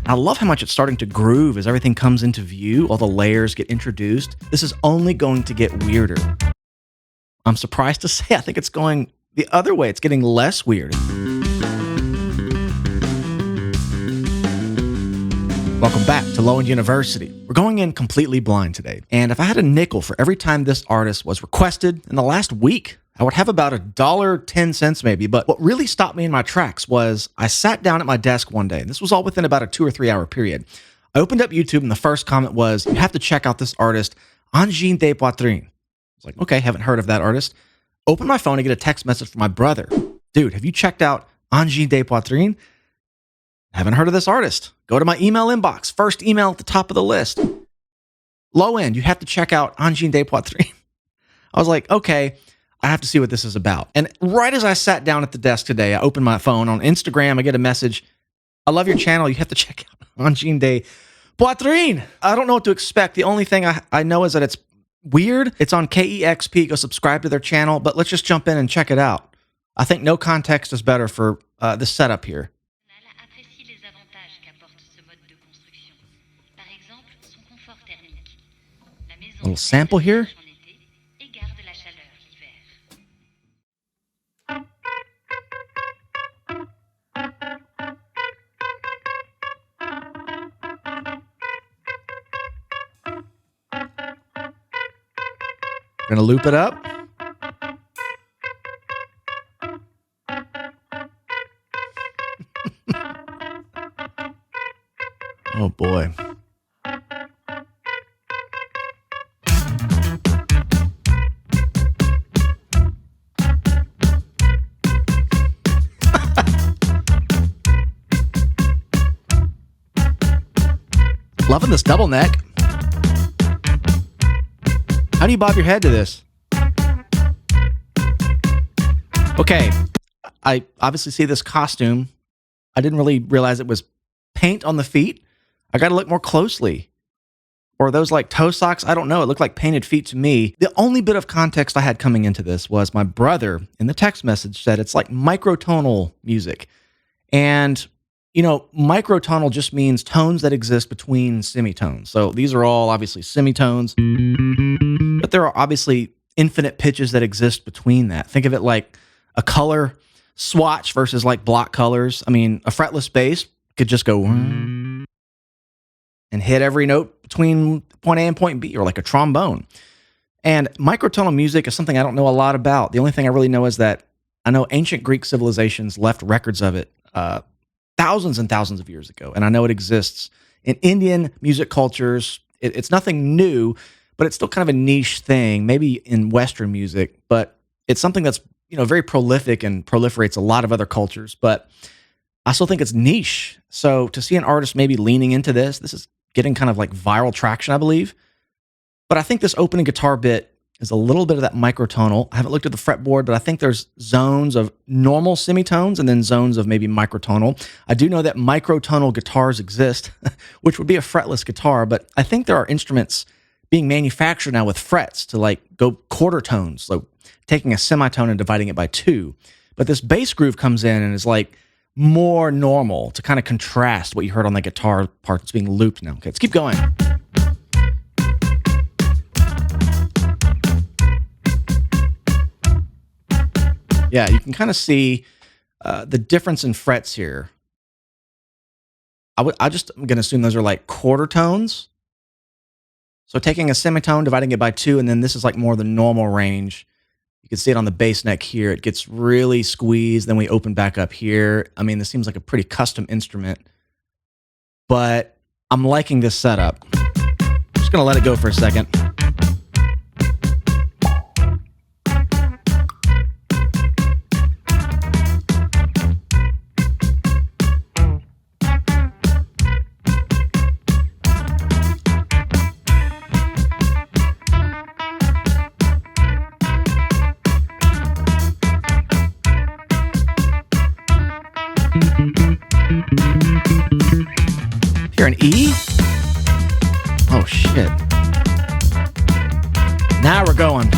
I love how much it's starting to groove as everything comes into view, all the layers get introduced. This is only going to get weirder. I'm surprised to say I think it's going the other way. It's getting less weird. Welcome back to Low End University. We're going in completely blind today. And if I had a nickel for every time this artist was requested in the last week, I would have about $1.10 maybe. But what really stopped me in my tracks was I sat down at my desk one day, and this was all within about a 2 or 3 hour period. I opened up YouTube, and the first comment was, you have to check out this artist, Angine de Poitrine. I was like, okay, haven't heard of that artist. Open my phone and get a text message from my brother. Dude, have you checked out Angine de Poitrine? Haven't heard of this artist. Go to my email inbox. First email at the top of the list. Low End, you have to check out Angine de Poitrine. I was like, okay, I have to see what this is about. And right as I sat down at the desk today, I opened my phone. On Instagram, I get a message. I love your channel. You have to check out Angine de Poitrine. I don't know what to expect. The only thing I know is that it's weird. It's on KEXP. Go subscribe to their channel. But let's just jump in and check it out. I think no context is better for this setup here. A little sample here. We're gonna loop it up. Oh boy. Loving this double neck. How do you bob your head to this? Okay, I obviously see this costume. I didn't really realize it was paint on the feet. I got to look more closely. Or those like toe socks? I don't know. It looked like painted feet to me. The only bit of context I had coming into this was my brother in the text message said it's like microtonal music. And you know, microtonal just means tones that exist between semitones. So these are all obviously semitones, but there are obviously infinite pitches that exist between that. Think of it like a color swatch versus like block colors. I mean, a fretless bass could just go and hit every note between point A and point B, or like a trombone. And microtonal music is something I don't know a lot about. The only thing I really know is that I know ancient Greek civilizations left records of it thousands and thousands of years ago. And I know it exists in Indian music cultures. It's nothing new, but it's still kind of a niche thing, maybe in Western music, but it's something that's, you know, very prolific and proliferates a lot of other cultures, but I still think it's niche. So to see an artist maybe leaning into this is getting kind of like viral traction, I believe. But I think this opening guitar bit is a little bit of that microtonal. I haven't looked at the fretboard, but I think there's zones of normal semitones and then zones of maybe microtonal. I do know that microtonal guitars exist, which would be a fretless guitar, but I think there are instruments being manufactured now with frets to like go quarter tones, so taking a semitone and dividing it by 2. But this bass groove comes in and is like more normal to kind of contrast what you heard on the guitar part that's being looped now. Okay, let's keep going. Yeah, you can kind of see the difference in frets here. I'm going to assume those are like quarter tones. So taking a semitone, dividing it by 2, and then this is like more the normal range. You can see it on the bass neck here. It gets really squeezed. Then we open back up here. I mean, this seems like a pretty custom instrument, but I'm liking this setup. I'm just going to let it go for a second. Here, an E? Oh, shit. Now we're going.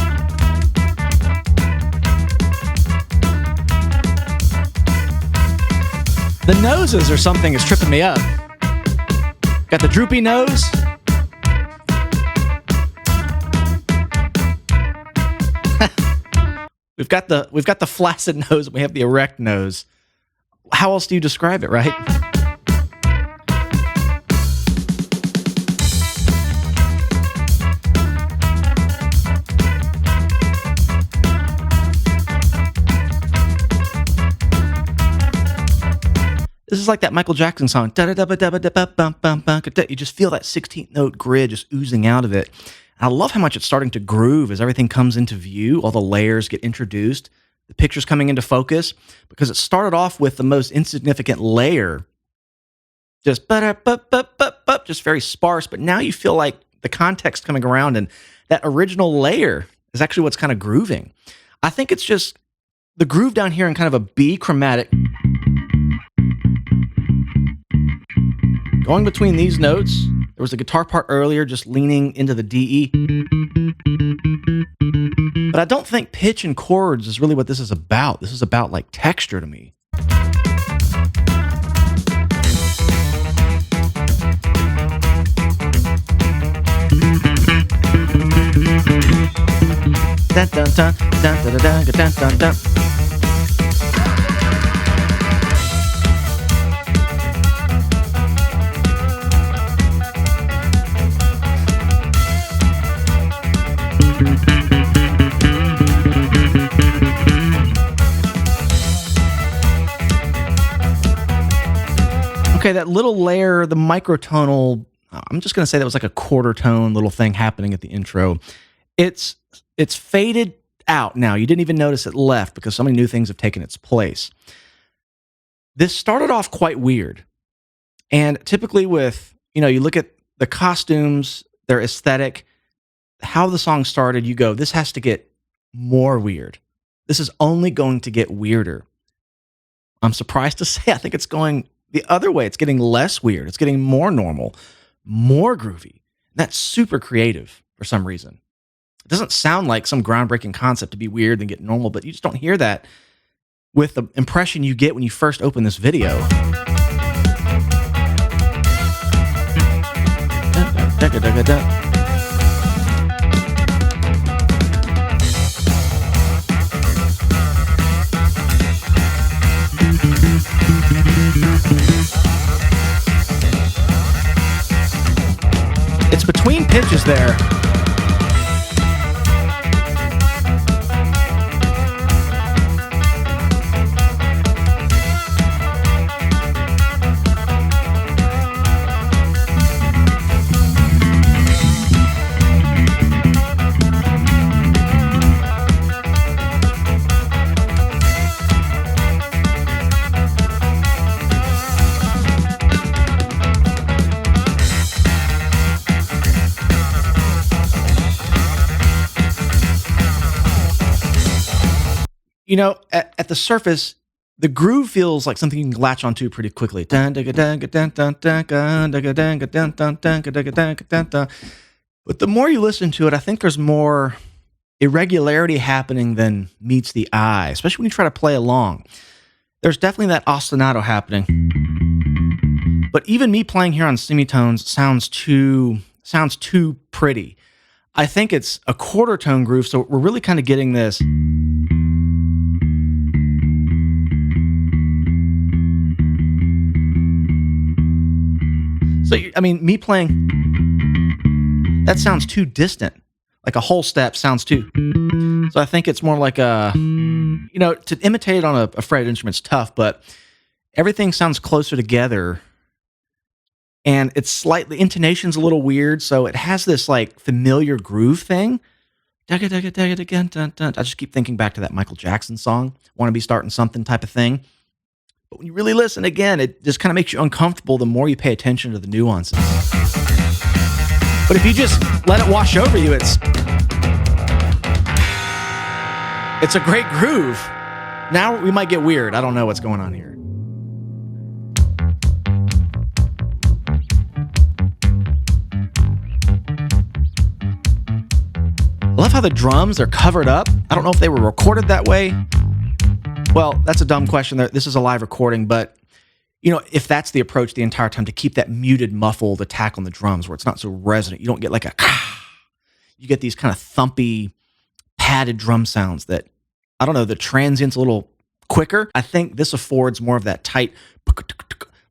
The noses or something is tripping me up. Got the droopy nose. We've got the flaccid nose and we have the erect nose. How else do you describe it, right? This is like that Michael Jackson song. You just feel that 16th note grid just oozing out of it. And I love how much it's starting to groove as everything comes into view. All the layers get introduced. The picture's coming into focus because it started off with the most insignificant layer. Just very sparse. But now you feel like the context coming around and that original layer is actually what's kind of grooving. I think it's just the groove down here in kind of a B chromatic. Going between these notes, there was a guitar part earlier just leaning into the D, E. But I don't think pitch and chords is really what this is about. This is about like texture to me. Dun, dun, dun, dun, dun, dun, dun, dun, dun. Okay, that little layer, the microtonal, I'm just going to say that was like a quarter tone little thing happening at the intro. It's faded out now. You didn't even notice it left because so many new things have taken its place. This started off quite weird. And typically with, you look at the costumes, their aesthetic, how the song started, you go, this has to get more weird. This is only going to get weirder. I'm surprised to say I think it's going the other way. It's getting less weird. It's getting more normal, more groovy. That's super creative for some reason. It doesn't sound like some groundbreaking concept to be weird and get normal, but you just don't hear that with the impression you get when you first open this video. It's between pitches there. At the surface, the groove feels like something you can latch onto pretty quickly. But the more you listen to it, I think there's more irregularity happening than meets the eye, especially when you try to play along. There's definitely that ostinato happening. But even me playing here on semitones sounds too pretty. I think it's a quarter tone groove, so we're really kind of getting this. So, me playing, that sounds too distant. Like a whole step sounds too. So I think it's more like to imitate it on a fretted instrument's tough, but everything sounds closer together. And it's the intonation's a little weird, so it has this like familiar groove thing. I just keep thinking back to that Michael Jackson song, "Wanna Be Starting Something" type of thing. But when you really listen again, it just kind of makes you uncomfortable the more you pay attention to the nuances. But if you just let it wash over you, it's a great groove. Now we might get weird. I don't know what's going on here. I love how the drums are covered up. I don't know if they were recorded that way. Well, that's a dumb question. This is a live recording, but If that's the approach the entire time to keep that muted, muffled attack on the drums where it's not so resonant, you don't get like a, you get these kind of thumpy, padded drum sounds that, I don't know, the transient's a little quicker. I think this affords more of that tight,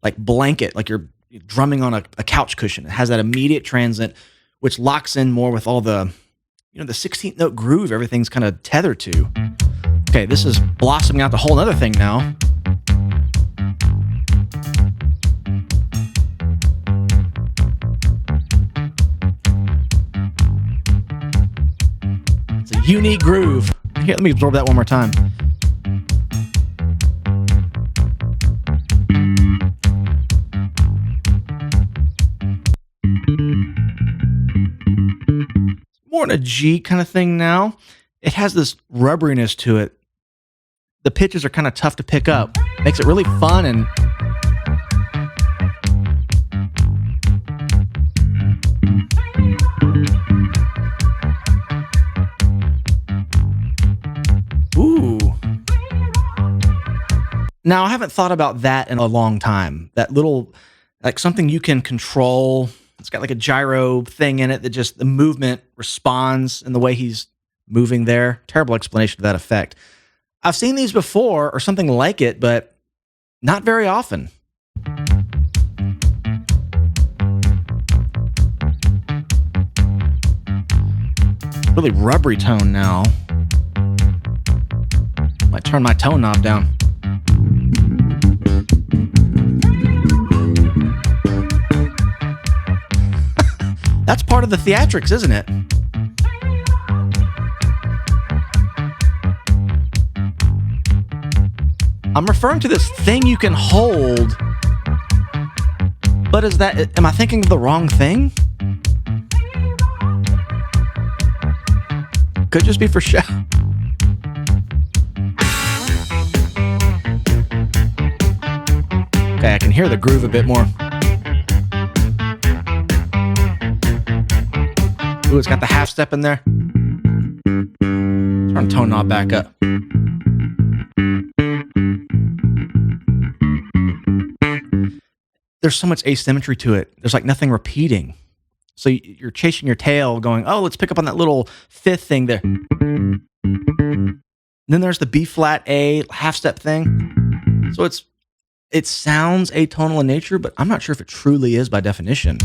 like blanket, like you're drumming on a couch cushion. It has that immediate transient, which locks in more with all the, the 16th note groove everything's kind of tethered to. Okay, this is blossoming out to a whole other thing now. It's a unique groove. Here, let me absorb that one more time. More in a G kind of thing now. It has this rubberiness to it. The pitches are kind of tough to pick up. Makes it really fun and ooh. Now, I haven't thought about that in a long time. That little, like something you can control. It's got like a gyro thing in it that just the movement responds in the way he's moving there. Terrible explanation to that effect. I've seen these before or something like it, but not very often. Really rubbery tone now. Might turn my tone knob down. That's part of the theatrics, isn't it? I'm referring to this thing you can hold, but am I thinking of the wrong thing? Could just be for show. Okay, I can hear the groove a bit more. Ooh, it's got the half step in there. Turn the tone knob back up. There's so much asymmetry to it. There's like nothing repeating. So you're chasing your tail going, oh, let's pick up on that little fifth thing there. And then there's the B flat A half step thing. So it sounds atonal in nature, but I'm not sure if it truly is by definition.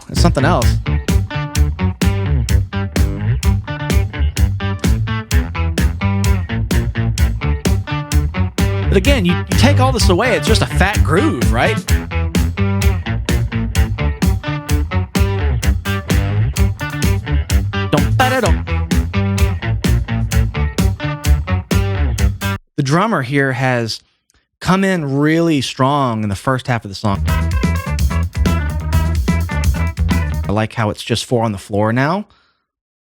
It's something else. But again, you take all this away, it's just a fat groove, right? The drummer here has come in really strong in the first half of the song. I like how it's just 4 on the floor now.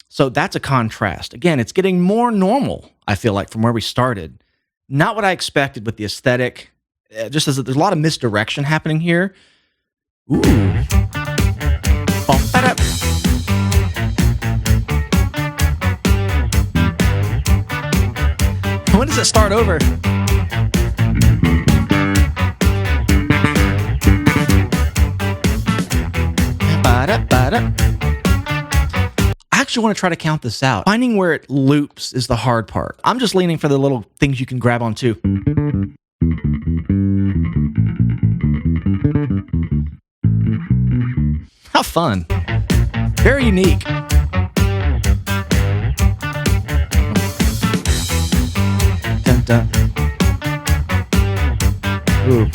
So that's a contrast. Again, it's getting more normal, I feel like, from where we started. Not what I expected with the aesthetic. Just as there's a lot of misdirection happening here. Ooh. When does it start over? I actually want to try to count this out. Finding where it loops is the hard part. I'm just leaning for the little things you can grab onto. How fun. Very unique. Dun, dun. Ooh.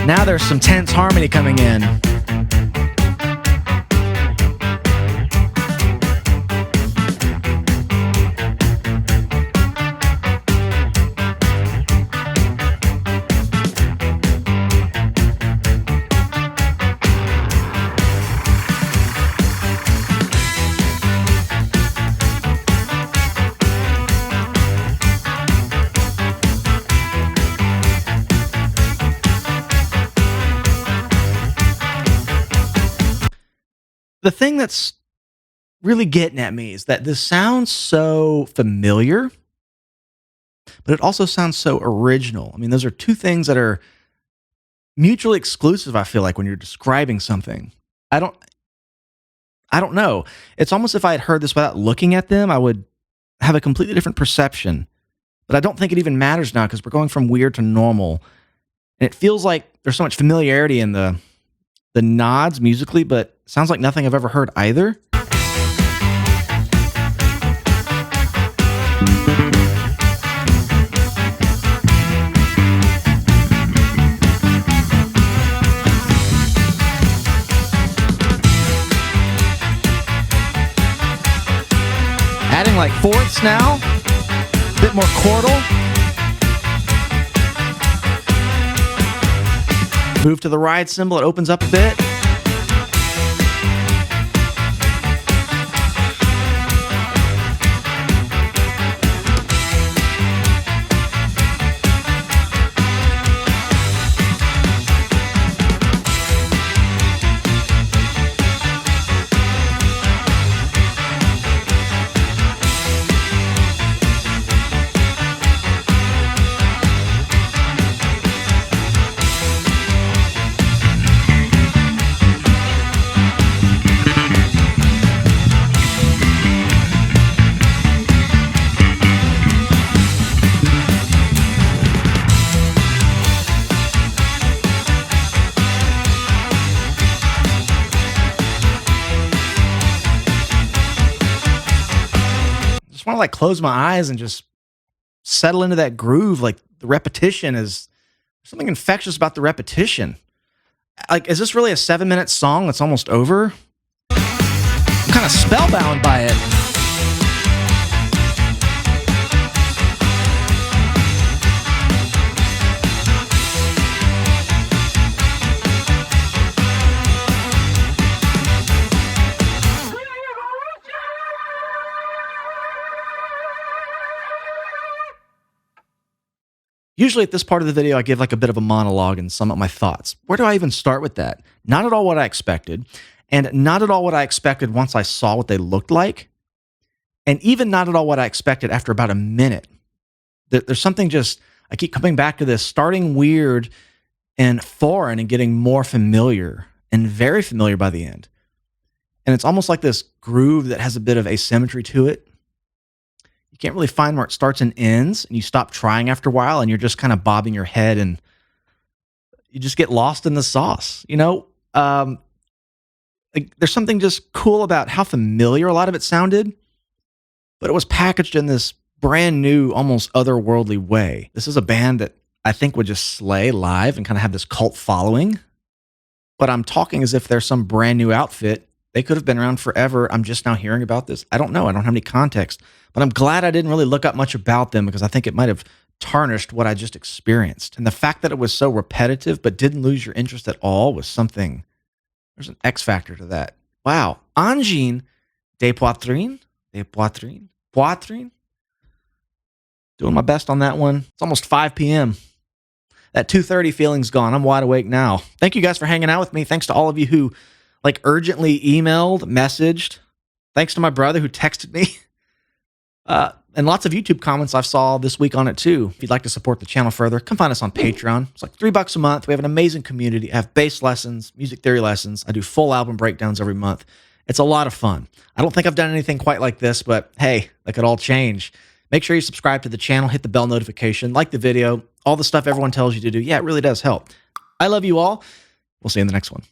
Now there's some tense harmony coming in. The thing that's really getting at me is that this sounds so familiar, but it also sounds so original. I mean, those are two things that are mutually exclusive, I feel like, when you're describing something. I don't I don't know. It's almost if I had heard this without looking at them, I would have a completely different perception. But I don't think it even matters now because we're going from weird to normal. And it feels like there's so much familiarity in the nods musically, but sounds like nothing I've ever heard either. Adding like fourths now, a bit more chordal. Move to the ride cymbal, it opens up a bit. Just want to like close my eyes and just settle into that groove. Like the repetition is something infectious about the repetition. Like, is this really a 7-minute song that's almost over? I'm kind of spellbound by it. Usually at this part of the video, I give like a bit of a monologue and sum up my thoughts. Where do I even start with that? Not at all what I expected, and not at all what I expected once I saw what they looked like, and even not at all what I expected after about a minute. There's something just, I keep coming back to this, starting weird and foreign and getting more familiar and very familiar by the end. And it's almost like this groove that has a bit of asymmetry to it. You can't really find where it starts and ends, and you stop trying after a while, and you're just kind of bobbing your head, and you just get lost in the sauce. You know, like, there's something just cool about how familiar a lot of it sounded, but it was packaged in this brand new, almost otherworldly way. This is a band that I think would just slay live and kind of have this cult following, but I'm talking as if they're some brand new outfit. They could have been around forever. I'm just now hearing about this. I don't know. I don't have any context. But I'm glad I didn't really look up much about them because I think it might have tarnished what I just experienced. And the fact that it was so repetitive but didn't lose your interest at all was something. There's an X factor to that. Wow. Angine de poitrine. Poitrine. Doing my best on that one. It's almost 5 p.m. That 2:30 feeling's gone. I'm wide awake now. Thank you guys for hanging out with me. Thanks to all of you who like urgently emailed, messaged. Thanks to my brother who texted me. And lots of YouTube comments I saw this week on it too. If you'd like to support the channel further, come find us on Patreon. It's like $3 a month. We have an amazing community. I have bass lessons, music theory lessons. I do full album breakdowns every month. It's a lot of fun. I don't think I've done anything quite like this, but hey, that could all change. Make sure you subscribe to the channel, hit the bell notification, like the video, all the stuff everyone tells you to do. Yeah, it really does help. I love you all. We'll see you in the next one.